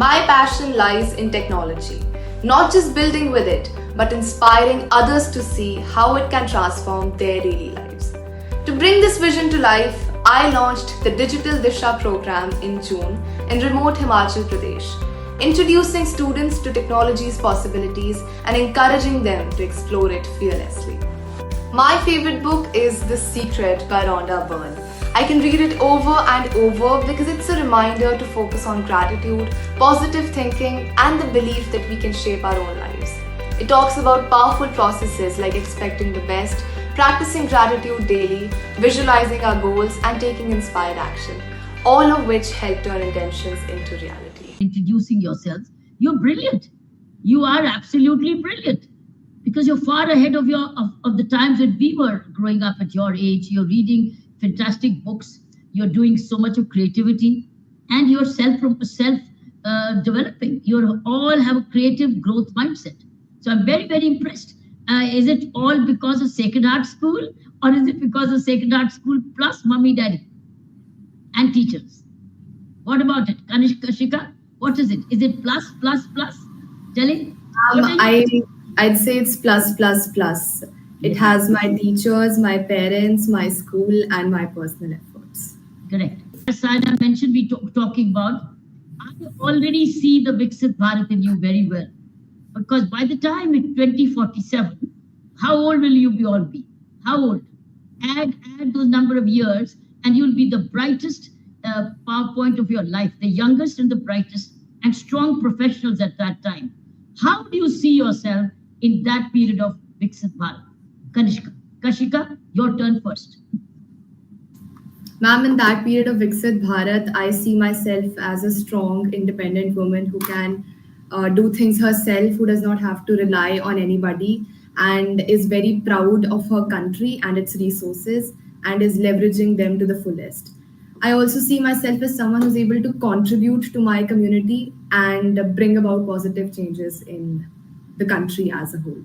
My passion lies in technology, not just building with it, but inspiring others to see how it can transform their daily lives. To bring this vision to life, I launched the Digital Disha program in June in remote Himachal Pradesh, introducing students to technology's possibilities and encouraging them to explore it fearlessly. My favorite book is The Secret by Rhonda Byrne. I can read it over and over because it's a reminder to focus on gratitude, positive thinking, and the belief that we can shape our own lives. It talks about powerful processes like expecting the best, practicing gratitude daily, visualizing our goals, and taking inspired action, all of which help turn intentions into reality. Introducing yourselves, you're brilliant. You are absolutely brilliant because you're far ahead of of the times when we were growing up at your age. You're reading fantastic books. You're doing so much of creativity, and you're self developing. You all have a creative growth mindset. So I'm very impressed. Is it all because of Sacred Heart School, or is it because of Sacred Heart School plus mummy, daddy, and teachers? What about it, Keshika? What is it? Is it plus? Tell it. I'd say it's plus plus plus. It has my teachers, my parents, my school, and my personal efforts. Correct. As Saina mentioned, we talking about, I already see the Viksit Bharat in you very well. Because by the time in 2047, how old will you be all be? How old? Add those number of years, and you'll be the brightest PowerPoint of your life, the youngest and the brightest, and strong professionals at that time. How do you see yourself in that period of Viksit Bharat? Keshika, your turn first. Ma'am, in that period of Viksit Bharat, I see myself as a strong, independent woman who can do things herself, who does not have to rely on anybody, and is very proud of her country and its resources and is leveraging them to the fullest. I also see myself as someone who's able to contribute to my community and bring about positive changes in the country as a whole.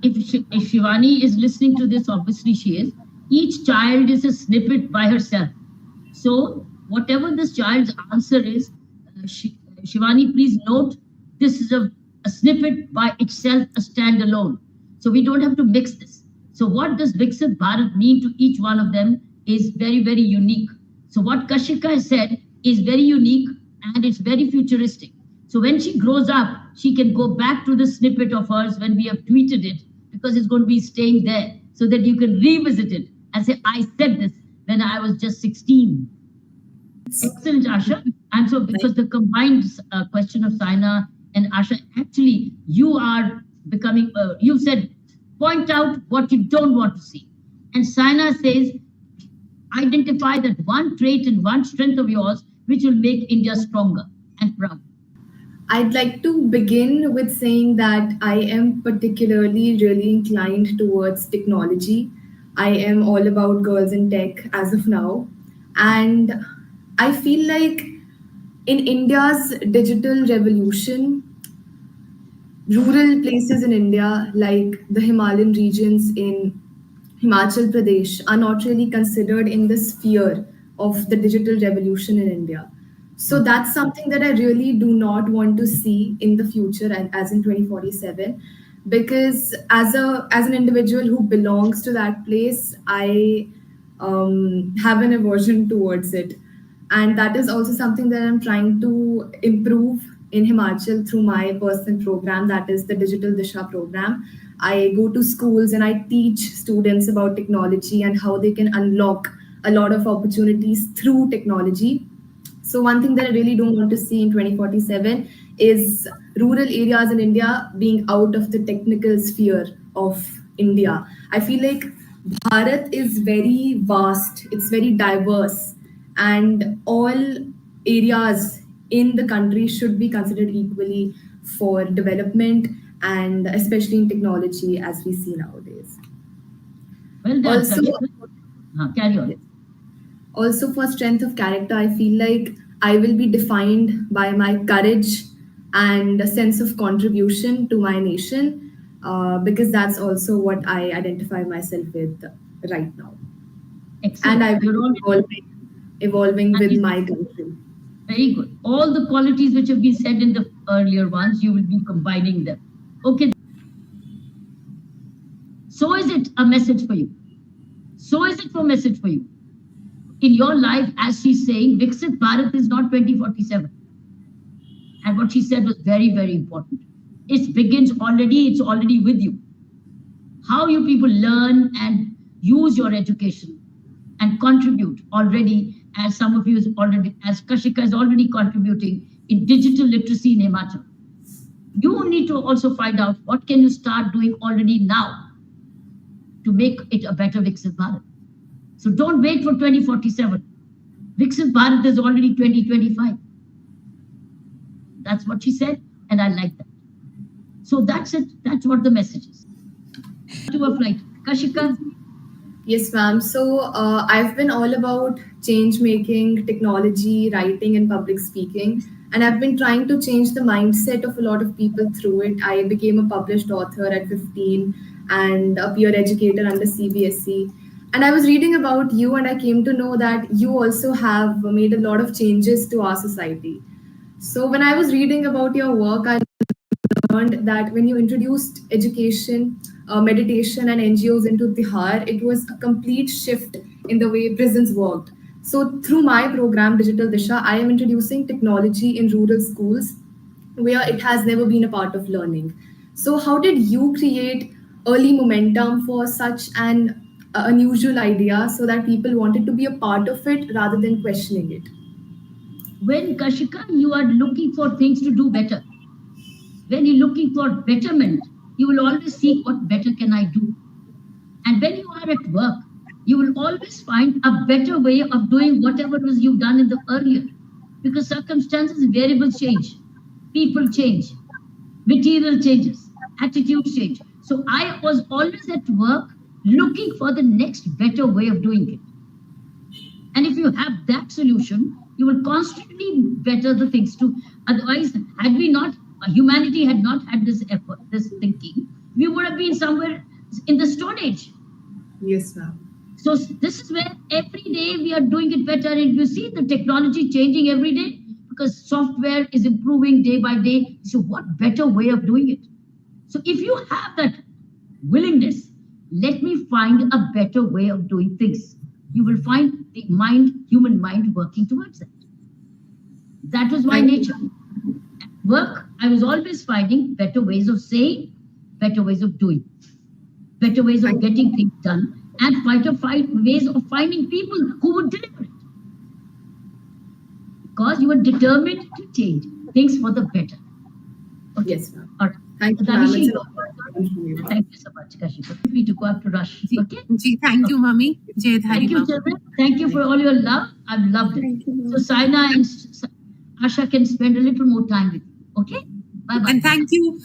If Shivani is listening to this, obviously she is. Each child is a snippet by herself. So whatever this child's answer is, Shivani, please note, this is a snippet by itself, a standalone. So we don't have to mix this. So what does Viksit Bharat mean to each one of them is very unique. So what Keshika has said is very unique and it's very futuristic. So when she grows up, she can go back to the snippet of hers when we have tweeted it, because it's going to be staying there so that you can revisit it and say, I said this when I was just 16. Excellent, Asha. And so because the combined question of Saina and Asha, actually, you are becoming, you said, point out what you don't want to see. And Saina says, identify that one trait and one strength of yours which will make India stronger and proud. I'd like to begin with saying that I am particularly really inclined towards technology. I am all about girls in tech as of now. And I feel like in India's digital revolution, rural places in India, like the Himalayan regions in Himachal Pradesh, are not really considered in the sphere of the digital revolution in India. So that's something that I really do not want to see in the future, and as in 2047, because as an individual who belongs to that place, I have an aversion towards it. And that is also something that I'm trying to improve in Himachal through my personal program, that is the Digital Disha program. I go to schools and I teach students about technology and how they can unlock a lot of opportunities through technology. So one thing that I really don't want to see in 2047 is rural areas in India being out of the technical sphere of India. I feel like Bharat is very vast, it's very diverse, and all areas in the country should be considered equally for development, and especially in technology as we see nowadays. Well done, Also, carry on. Also, for strength of character, I feel like I will be defined by my courage and a sense of contribution to my nation, because that's also what I identify myself with right now. Excellent. And I will be evolving with my country. Very good. All the qualities which have been said in the earlier ones, you will be combining them. Okay. So is it a message for you? So is it a message for you? In your life, as she's saying, Viksit Bharat is not 2047. And what she said was very, very important. It begins already, it's already with you. How you people learn and use your education and contribute already, as some of you is already, as Keshika is already contributing in digital literacy in Himachal. You need to also find out what can you start doing already now to make it a better Viksit Bharat. So don't wait for 2047. Viksit Bharat is already 2025. That's what she said, and I like that. So that's it. That's what the message is. To a flight. Keshika? Yes, ma'am. So I've been all about change making, technology, writing, and public speaking. And I've been trying to change the mindset of a lot of people through it. I became a published author at 15 and a peer educator under CBSE. And I was reading about you, and I came to know that you also have made a lot of changes to our society. So when I was reading about your work, I learned that when you introduced education, meditation, and NGOs into Tihar, it was a complete shift in the way prisons worked. So, through my program, Digital Disha, I am introducing technology in rural schools where it has never been a part of learning. So, how did you create early momentum for such an unusual idea so that people wanted to be a part of it rather than questioning it? When Keshika, you are looking for things to do better. When you're looking for betterment, you will always seek what better can I do. And when you are at work, you will always find a better way of doing whatever was you've done in the earlier. Because circumstances, variables change, people change, material changes, attitudes change. So I was always at work looking for the next better way of doing it. And if you have that solution, you will constantly better the things too. Otherwise, had we not, humanity had not had this effort, this thinking, we would have been somewhere in the Stone Age. Yes, ma'am. So this is where every day we are doing it better. And you see the technology changing every day because software is improving day by day. So what better way of doing it? So if you have that willingness, let me find a better way of doing things. You will find the mind, human mind working towards that. That was my nature. At work, I was always finding better ways of saying, better ways of doing, better ways of getting things done, and ways of finding people who would deliver it. Because you were determined to change things for the better. Okay. Yes, ma'am. All right. Thank you, ma'am. Thank you so much, Keshika. Me to go up to rush. Okay. Thank you, Mummy. Thank you, children. Thank you for all your love. I've loved it. So Saina and Asha can spend a little more time with you. Okay. Bye bye. And thank you.